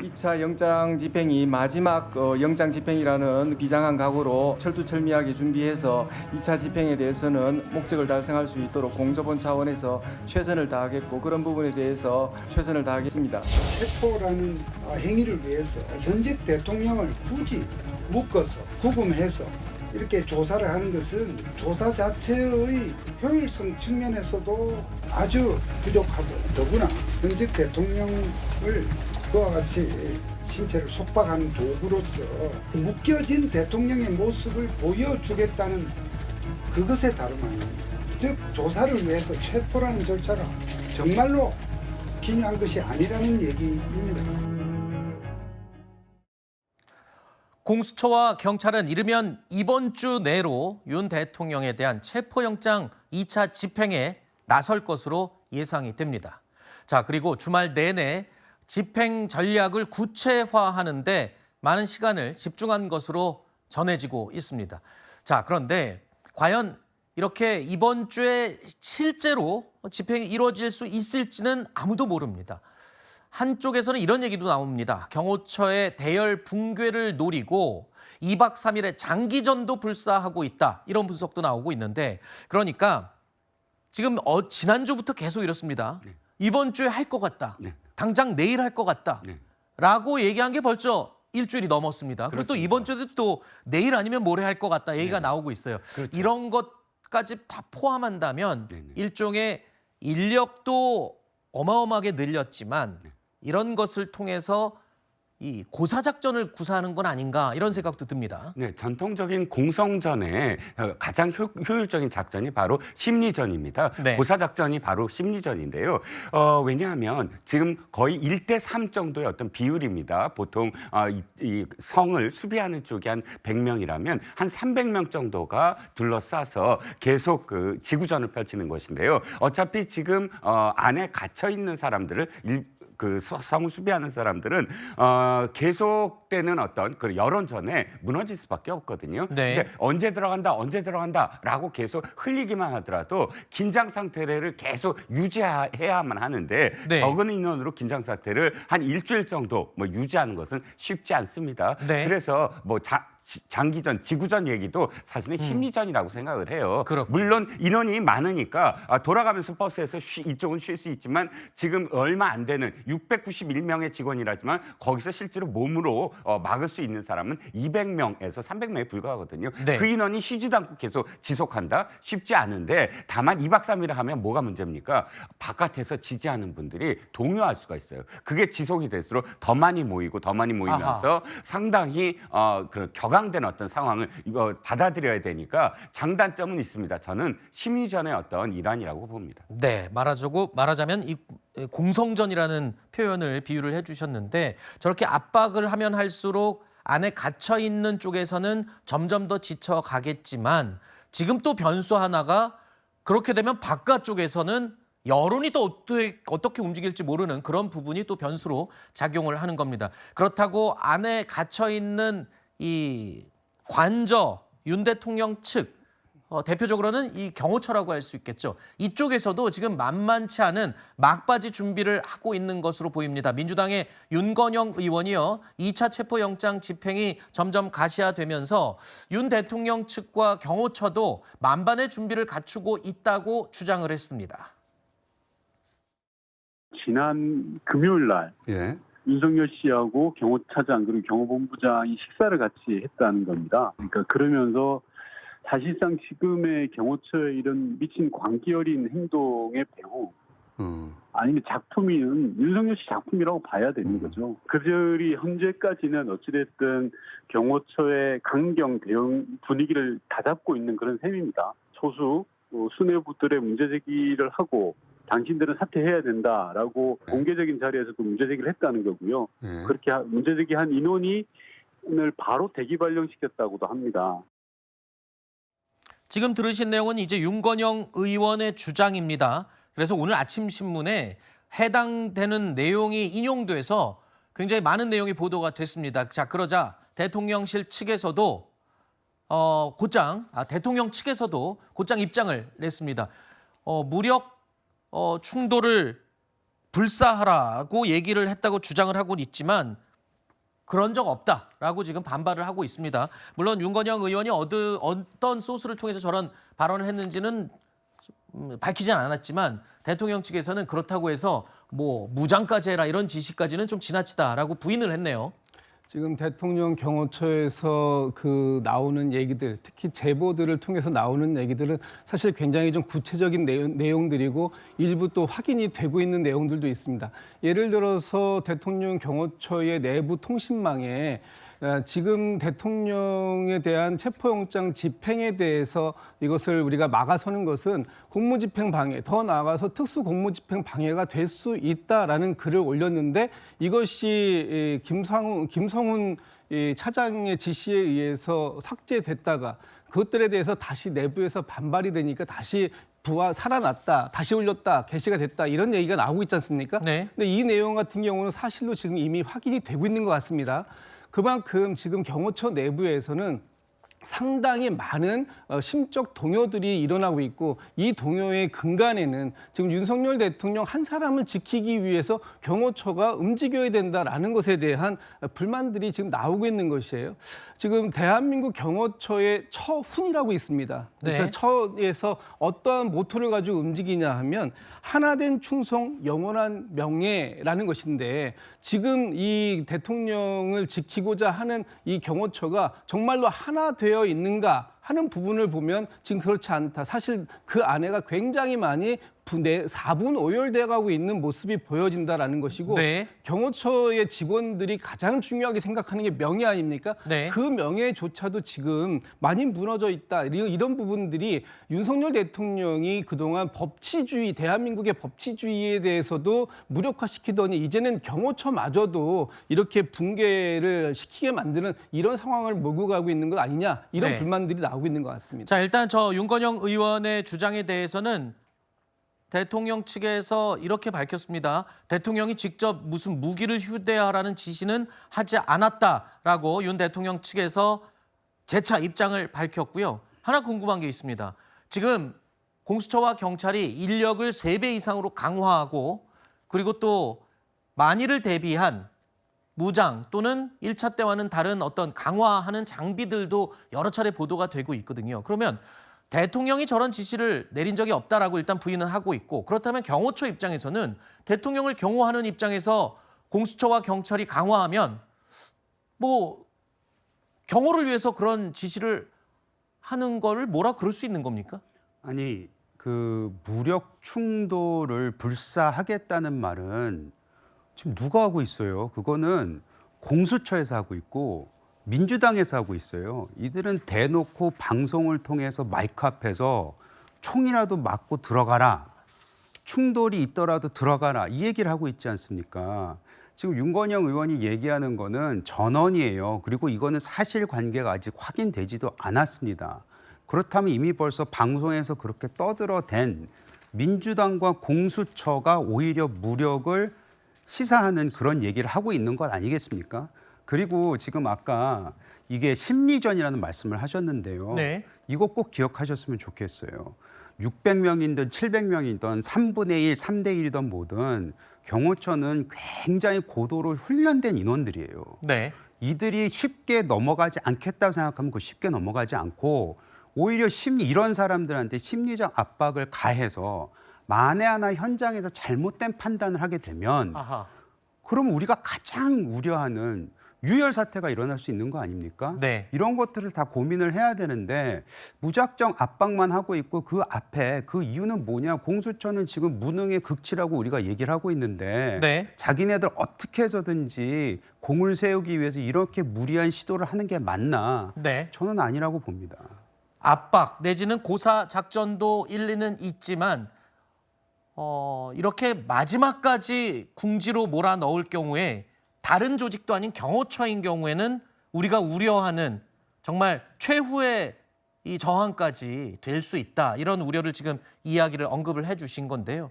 2차 영장 집행이 마지막 영장 집행이라는 비장한 각오로 철두철미하게 준비해서 2차 집행에 대해서는 목적을 달성할 수 있도록 공조본 차원에서 최선을 다하겠고 그런 부분에 대해서 최선을 다하겠습니다. 체포라는 행위를 위해서 현직 대통령을 굳이 묶어서 구금해서 이렇게 조사를 하는 것은 조사 자체의 효율성 측면에서도 아주 부족하고 더구나 현직 대통령을 그와 같이 신체를 속박하는 도구로서 묶여진 대통령의 모습을 보여주겠다는 그것에 다름 아닙니다. 즉 조사를 위해서 체포라는 절차가 정말로 기묘한 것이 아니라는 얘기입니다. 공수처와 경찰은 이르면 이번 주 내로 윤 대통령에 대한 체포영장 2차 집행에 나설 것으로 예상이 됩니다. 자, 그리고 주말 내내 집행 전략을 구체화하는 데 많은 시간을 집중한 것으로 전해지고 있습니다. 자, 그런데 과연 이렇게 이번 주에 실제로 집행이 이루어질 수 있을지는 아무도 모릅니다. 한쪽에서는 이런 얘기도 나옵니다. 경호처의 대열 붕괴를 노리고 2박 3일의 장기전도 불사하고 있다. 이런 분석도 나오고 있는데 그러니까 지금 지난주부터 계속 이렇습니다. 네. 이번 주에 할 것 같다. 네. 당장 내일 할 것 같다. 네. 라고 얘기한 게 벌써 일주일이 넘었습니다. 그리고 또 그렇습니다. 이번 주에도 또 내일 아니면 모레 할 것 같다 얘기가 나오고 있어요. 그렇죠. 이런 것까지 다 포함한다면 네네. 일종의 인력도 어마어마하게 늘렸지만 이런 것을 통해서 이 고사작전을 구사하는 건 아닌가 이런 생각도 듭니다. 네, 전통적인 공성전의 가장 효율적인 작전이 바로 심리전입니다. 네. 고사작전이 바로 심리전인데요. 왜냐하면 지금 거의 1대3 정도의 어떤 비율입니다. 보통 이 성을 수비하는 쪽이 한 100명이라면 한 300명 정도가 둘러싸서 계속 그 지구전을 펼치는 것인데요. 어차피 지금 안에 gat혀 있는 사람들을 그 성을 수비하는 사람들은 계속되는 어떤 그 여론전에 무너질 수밖에 없거든요. 네. 근데 언제 들어간다라고 계속 흘리기만 하더라도 긴장 상태를 계속 유지해야만 하는데 네. 적은 인원으로 긴장 상태를 한 일주일 정도 유지하는 것은 쉽지 않습니다. 네. 그래서 장기전, 지구전 얘기도 사실은 심리전이라고 생각을 해요. 그렇군요. 물론 인원이 많으니까 돌아가면서 버스에서 이쪽은 쉴 수 있지만 지금 얼마 안 되는 691명의 직원이라지만 거기서 실제로 몸으로 막을 수 있는 사람은 200명에서 300명에 불과하거든요. 네. 그 인원이 쉬지도 않고 계속 지속한다? 쉽지 않은데 다만 2박 3일을 하면 뭐가 문제입니까? 바깥에서 지지하는 분들이 동요할 수가 있어요. 그게 지속이 될수록 더 많이 모이고 더 많이 모이면서 상당히 그런 격앙된 어떤 상황을 받아들여야 되니까 장단점은 있습니다. 저는 심리전의 어떤 일환이라고 봅니다. 네, 말하자면 이 공성전이라는 표현을 비유를 해주셨는데 저렇게 압박을 하면 할수록 안에 갇혀 있는 쪽에서는 점점 더 지쳐가겠지만 지금 또 변수 하나가 그렇게 되면 바깥쪽에서는 여론이 또 어떻게 움직일지 모르는 그런 부분이 또 변수로 작용을 하는 겁니다. 그렇다고 안에 갇혀 있는 이 관저 윤 대통령 측 대표적으로는 이 경호처라고 할 수 있겠죠. 이쪽에서도 지금 만만치 않은 막바지 준비를 하고 있는 것으로 보입니다. 민주당의 윤건영 의원이요. 2차 체포영장 집행이 점점 가시화되면서 윤 대통령 측과 경호처도 만반의 준비를 갖추고 있다고 주장을 했습니다. 지난 금요일 날 예. 윤석열 씨하고 경호차장 그리고 경호본부장이 식사를 같이 했다는 겁니다. 그러니까 그러면서 사실상 지금의 경호처의 이런 미친 광기 어린 행동의 배후 아니면 작품인 윤석열 씨 작품이라고 봐야 되는 거죠. 그들이 현재까지는 어찌됐든 경호처의 강경 대응 분위기를 다잡고 있는 그런 셈입니다. 소수 수뇌부들의 문제 제기를 하고 당신들은 사퇴해야 된다라고 공개적인 자리에서도 문제 제기를 했다는 거고요. 그렇게 문제 제기한 인원이 오늘 바로 대기 발령시켰다고도 합니다. 지금 들으신 내용은 이제 윤건영 의원의 주장입니다. 그래서 오늘 아침 신문에 해당되는 내용이 인용돼서 굉장히 많은 내용이 보도가 됐습니다. 자, 그러자 대통령실 측에서도 대통령 측에서도 곧장 입장을 냈습니다. 무력 충돌을 불사하라고 얘기를 했다고 주장을 하고 있지만 그런 적 없다라고 지금 반발을 하고 있습니다. 물론 윤건영 의원이 어떤 소스를 통해서 저런 발언을 했는지는 밝히진 않았지만 대통령 측에서는 그렇다고 해서 뭐 무장까지 해라 이런 지시까지는 좀 지나치다라고 부인을 했네요. 지금 대통령 경호처에서 나오는 얘기들, 특히 제보들을 통해서 나오는 얘기들은 사실 굉장히 좀 구체적인 내용들이고 일부 또 확인이 되고 있는 내용들도 있습니다. 예를 들어서 대통령 경호처의 내부 통신망에 지금 대통령에 대한 체포영장 집행에 대해서 이것을 우리가 막아서는 것은 공무집행 방해, 더 나아가서 특수 공무집행 방해가 될 수 있다라는 글을 올렸는데 이것이 김성훈 차장의 지시에 의해서 삭제됐다가 그것들에 대해서 다시 내부에서 반발이 되니까 다시 살아났다, 다시 올렸다, 게시가 됐다 이런 얘기가 나오고 있지 않습니까? 네. 근데 이 내용 같은 경우는 사실로 지금 이미 확인이 되고 있는 것 같습니다. 그만큼 지금 경호처 내부에서는 상당히 많은 심적 동요들이 일어나고 있고 이 동요의 근간에는 지금 윤석열 대통령 한 사람을 지키기 위해서 경호처가 움직여야 된다라는 것에 대한 불만들이 지금 나오고 있는 것이에요. 지금 대한민국 경호처의 처훈이라고 있습니다. 그러니까 네. 처에서 어떠한 모토를 가지고 움직이냐 하면 하나된 충성, 영원한 명예라는 것인데 지금 이 대통령을 지키고자 하는 이 경호처가 정말로 하나 되어 있는가 하는 부분을 보면 지금 그렇지 않다. 사실 그 안에가 굉장히 많이 4분 오열돼 가고 있는 모습이 보여진다라는 것이고 네. 경호처의 직원들이 가장 중요하게 생각하는 게 명예 아닙니까? 네. 그 명예조차도 지금 많이 무너져 있다. 이런 부분들이 윤석열 대통령이 그동안 법치주의, 대한민국의 법치주의에 대해서도 무력화시키더니 이제는 경호처마저도 이렇게 붕괴를 시키게 만드는 이런 상황을 몰고 가고 있는 것 아니냐. 이런 네. 불만들이 나오고 있는 것 같습니다. 자, 일단 저 윤건영 의원의 주장에 대해서는 대통령 측에서 이렇게 밝혔습니다. 대통령이 직접 무슨 무기를 휴대하라는 지시는 하지 않았다라고 윤 대통령 측에서 재차 입장을 밝혔고요. 하나 궁금한 게 있습니다. 지금 공수처와 경찰이 인력을 3배 이상으로 강화하고 그리고 또 만일을 대비한 무장 또는 1차 때와는 다른 어떤 강화하는 장비들도 여러 차례 보도가 되고 있거든요. 그러면 대통령이 저런 지시를 내린 적이 없다라고 일단 부인은 하고 있고 그렇다면 경호처 입장에서는 대통령을 경호하는 입장에서 공수처와 경찰이 강화하면 뭐 경호를 위해서 그런 지시를 하는 거를 뭐라 그럴 수 있는 겁니까? 아니 그 무력 충돌을 불사하겠다는 말은 지금 누가 하고 있어요? 그거는 공수처에서 하고 있고 민주당에서 하고 있어요. 이들은 대놓고 방송을 통해서 마이크 앞에서 총이라도 맞고 들어가라. 충돌이 있더라도 들어가라. 이 얘기를 하고 있지 않습니까? 지금 윤건영 의원이 얘기하는 거는 전언이에요. 그리고 이거는 사실관계가 아직 확인되지도 않았습니다. 그렇다면 이미 벌써 방송에서 그렇게 떠들어댄 민주당과 공수처가 오히려 무력을 시사하는 그런 얘기를 하고 있는 것 아니겠습니까? 그리고 지금 아까 이게 심리전이라는 말씀을 하셨는데요. 네. 이거 꼭 기억하셨으면 좋겠어요. 600명이든 700명이든 3분의 1, 3대 1이든 뭐든 경호처는 굉장히 고도로 훈련된 인원들이에요. 네. 이들이 쉽게 넘어가지 않겠다고 생각하면 그 쉽게 넘어가지 않고 오히려 이런 사람들한테 심리적 압박을 가해서 만에 하나 현장에서 잘못된 판단을 하게 되면 아하. 그러면 우리가 가장 우려하는 유혈 사태가 일어날 수 있는 거 아닙니까? 네. 이런 것들을 다 고민을 해야 되는데 무작정 압박만 하고 있고 그 앞에 그 이유는 뭐냐? 공수처는 지금 무능의 극치라고 우리가 얘기를 하고 있는데 네. 자기네들 어떻게 해서든지 공을 세우기 위해서 이렇게 무리한 시도를 하는 게 맞나? 네. 저는 아니라고 봅니다. 압박 내지는 고사 작전도 일리는 있지만 이렇게 마지막까지 궁지로 몰아넣을 경우에 다른 조직도 아닌 경호처인 경우에는 우리가 우려하는 정말 최후의 이 저항까지 될 수 있다. 이런 우려를 지금 이야기를 언급을 해주신 건데요.